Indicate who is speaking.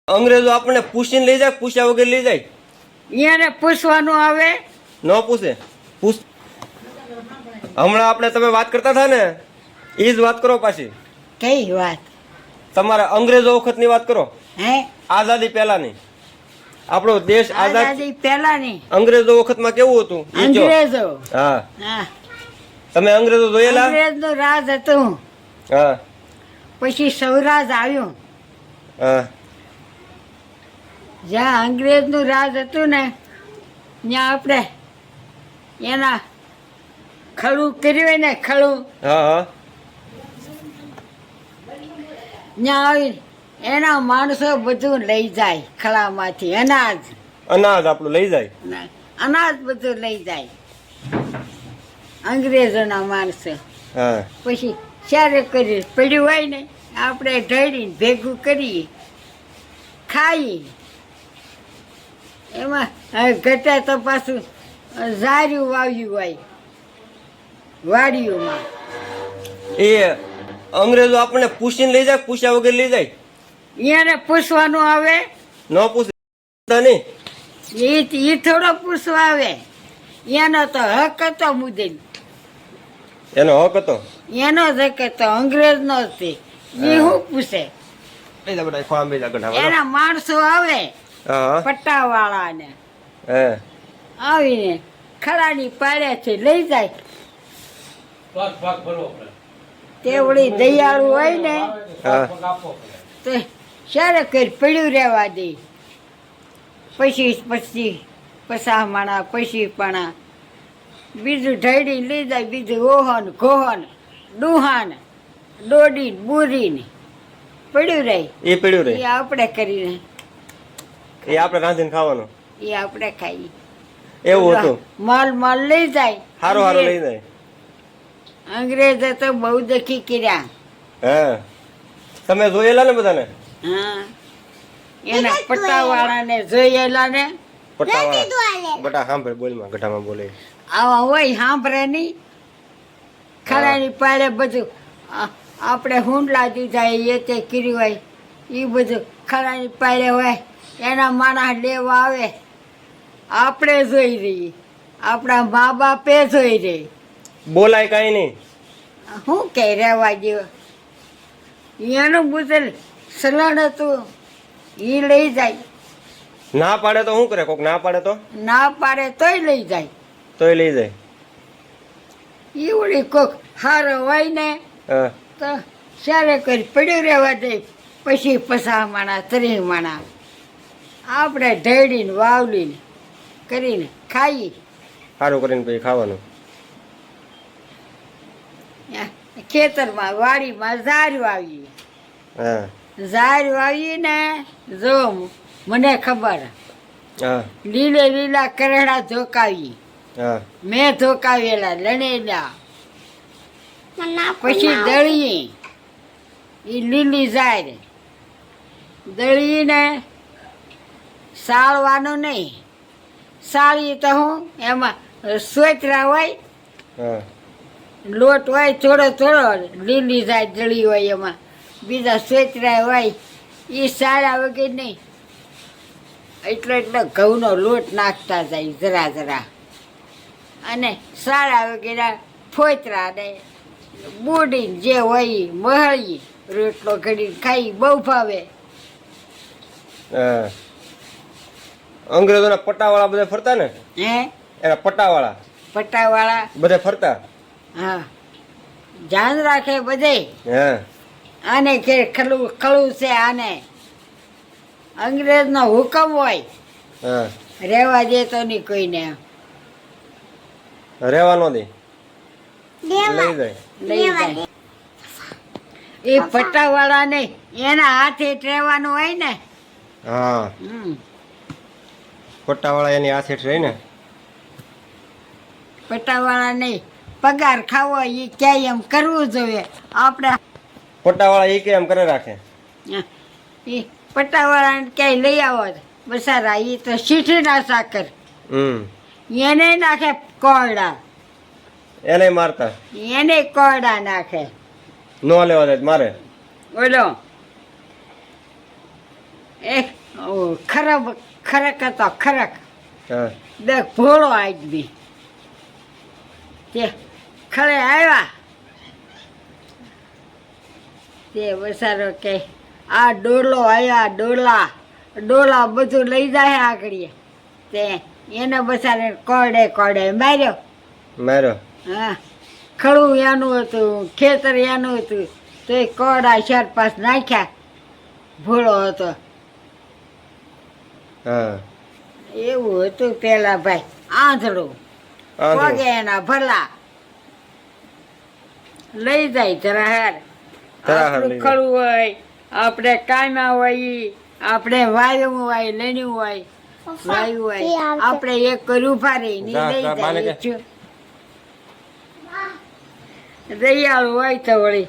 Speaker 1: અંગ્રેજો આપણને પૂછીને લઈ જાય, પૂછ્યા વગર લઈ જાય?
Speaker 2: એને પૂછવાનું આવે?
Speaker 1: ન પૂછે. હમણાં આપણે તમે વાત કરતા હતા ને, એ જ વાત કરો પાછી.
Speaker 2: કઈ વાત?
Speaker 1: તમારા અંગ્રેજો વખતની વાત કરો.
Speaker 2: હે?
Speaker 1: આઝાદી પહેલાની. આપણો દેશ
Speaker 2: આઝાદી પહેલાની
Speaker 1: અંગ્રેજો વખતમાં કેવું હતું?
Speaker 2: અંગ્રેજો.
Speaker 1: હા,
Speaker 2: હા,
Speaker 1: તમે અંગ્રેજો જોયેલા?
Speaker 2: અંગ્રેજનું રાજ હતું.
Speaker 1: હા
Speaker 2: પછી સૌરાજ આવ્યું.
Speaker 1: હા.
Speaker 2: જ્યાં અંગ્રેજનું રાજ હતું ને ત્યાં આપણે એના ખડું કર્યું હોય ને, ખડું
Speaker 1: હા હા.
Speaker 2: ત્યાં આવી એના માણસો બધું લઈ જાય ખળામાંથી. અનાજ
Speaker 1: અનાજ આપણું લઈ જાય.
Speaker 2: અનાજ બધું લઈ જાય અંગ્રેજોના માણસો.
Speaker 1: હા.
Speaker 2: પછી ક્યારે કરી પડ્યું હોય ને આપણે ઢળીને ભેગું કરીએ, ખાઈએ. એમાં ઘટે તો પાછું ઝાર્યું વાવ્યું હોય વાડીઓમાં.
Speaker 1: એ અંગ્રેજો આપણને પૂછીને લઈ જાય, પૂછ્યા વગર લઈ જાય?
Speaker 2: એને પૂછવાનું આવે?
Speaker 1: ન પૂછે નહીં.
Speaker 2: એ થોડો પૂછવા આવે. એનો તો હક હતો મુદ્દે.
Speaker 1: એનો હક હતો.
Speaker 2: એનો જ હક હતો, અંગ્રેજનો જ તે. એ શું પૂછે? એના માણસો આવે પટ્ટાવાળા ને આવીને ખડાની પાડ્યાથી લઈ જાય. તે વળી દયાળુ હોય ને તો ક્યારે કરી પડ્યું રહેવા દે. પછી પસામણા પછી પણ બીજું ઢળી લઈ જાય. બીજું ઓહન ઘોહન ડુહાન દોડીને બુરીને પડ્યું રહે.
Speaker 1: એ પડ્યું રહે.
Speaker 2: એ આપણે કરીને
Speaker 1: એ આપણે રાંધીને ખાવાનું.
Speaker 2: એ આપણે ખાઈએ.
Speaker 1: એવું હતું.
Speaker 2: માલ લઈ જાય.
Speaker 1: હારો હારો લઈ જાય.
Speaker 2: અંગ્રેજો તો બહુ દખી કર્યા.
Speaker 1: હા, તમે જોયેલા ને બધાને?
Speaker 2: હા, એના પટ્ટાવાળાને જોયેલા ને.
Speaker 1: પટ્ટાવાળા બટા સાંભળે બોલમાં ગઢામાં બોલે.
Speaker 2: આવા હોય સાંભળે નહીં. ખરાની પાડે બધું આપણે હુંડલા દીધા એ તે કર્યું હોય એ બધું ખરાની પાડે હોય. એના માણસ લેવા આવે, આપણે જોઈ રહીએ, આપણા મા બાપે જોઈ રહી.
Speaker 1: બોલાય કઈ નહીં.
Speaker 2: શું કે રહેવા જેવું? એનું બધું સલણ હતું એ લઈ જાય.
Speaker 1: ના પાડે તો શું કરે? કોક ના પાડે તો?
Speaker 2: ના પાડે તોય લઈ જાય.
Speaker 1: તોય લઈ જાય.
Speaker 2: એ વળી કોક હારો હોય ને તો સારે કરી પડ્યું રહેવા દે. પછી પસામાણા ત્રીમાણા આપણે ઢળીને વાવલીને કરીને ખાઈએ.
Speaker 1: સારું કરીને પછી ખાવાનું.
Speaker 2: ખેતરમાં વાડીમાં ઝાર વાવીએ.
Speaker 1: હા.
Speaker 2: ઝાર વાવીએ ને જો મને ખબર
Speaker 1: હા.
Speaker 2: લીલા કરેડા ધોકાવીએ.
Speaker 1: હા.
Speaker 2: મેં ધોકાવેલા લણેલા. પછી દળીએ એ લીલી ઝાર દળીને સાળવાનું નહીં. સાળીએ તો હું એમાં સોતરા હોય,
Speaker 1: હા.
Speaker 2: લોટ હોય થોડો લીલી ઝાર દળી હોય એમાં બીજા સોતરા હોય. એ સાળા વગર નહીં. એટલો ઘઉંનો લોટ નાખતા જાય જરા જરા. અને સાળા વગેરે ફોતરા ને બુડીને જે હોય મહળીએ. રોટલો ઘડીને ખાઈ બહુ ભાવે.
Speaker 1: હા. અંગ્રેજોના પટ્ટાવાળા બધા ફરતા ને?
Speaker 2: હે?
Speaker 1: એના
Speaker 2: પટ્ટાવાળા
Speaker 1: બધા ફરતા.
Speaker 2: હા, ધ્યાન રાખે બધે.
Speaker 1: હા.
Speaker 2: આને કે ખળું છે આને. અંગ્રેજનો હુકમ હોય.
Speaker 1: હા.
Speaker 2: રહેવા દેતો નહીં કોઈને.
Speaker 1: રહેવા ન દે. લઈ જાય.
Speaker 2: લઈ જાય. એ પટ્ટાવાળા ને એના હાથે રહેવાનું હોય ને.
Speaker 1: હા. પટ્ટાવાળા એની હાથે રહી ને.
Speaker 2: પટ્ટાવાળા નહીં પગાર ખાવો એ ક્યાંય એમ કરવું જોઈએ. આપણે
Speaker 1: પટ્ટાવાળા એ કે એમ કરે રાખે.
Speaker 2: એ પટ્ટાવાળાને ક્યાંય લઈ આવો બસારા એ તો શીઠીના સાકર. એને નાખે કોરડા.
Speaker 1: એને મારતા.
Speaker 2: એને કોરડા નાખે.
Speaker 1: ન લેવા દે મારે.
Speaker 2: બોલો એ ખરબ ખરક હતો ખરક
Speaker 1: હા
Speaker 2: દેખ ભોળો આદમી તે ખરે આવ્યા તે બસારો કે આ ડોલો આવ્યા ડોલા બધું લઈ જાય આગળ તે એને બસારે કોડે કોડે માર્યો
Speaker 1: મારો
Speaker 2: હા ખડું એનું હતું ખેતર એનું હતું તો એ કોડા 4-5 નાખ્યા ભોળો હતો
Speaker 1: હા
Speaker 2: એવું હતું પેલા ભાઈ આંધળું
Speaker 1: આંધળું.
Speaker 2: પગે એના ભલા લઈ જાય ધરાહાર
Speaker 1: ધરાહાર
Speaker 2: આપણું
Speaker 1: લઈ જાય.
Speaker 2: ખડું હોય આપણે કાયમાં હોય ઈ, આપણે વાયું હોય લેણ્યું હોય વાયું હોય આપણે એક કરી ઉભા રહી ની
Speaker 1: જા,
Speaker 2: લઈ
Speaker 1: જા, બાને
Speaker 2: જાય
Speaker 1: કે.
Speaker 2: દયાળુ હોય તો વળી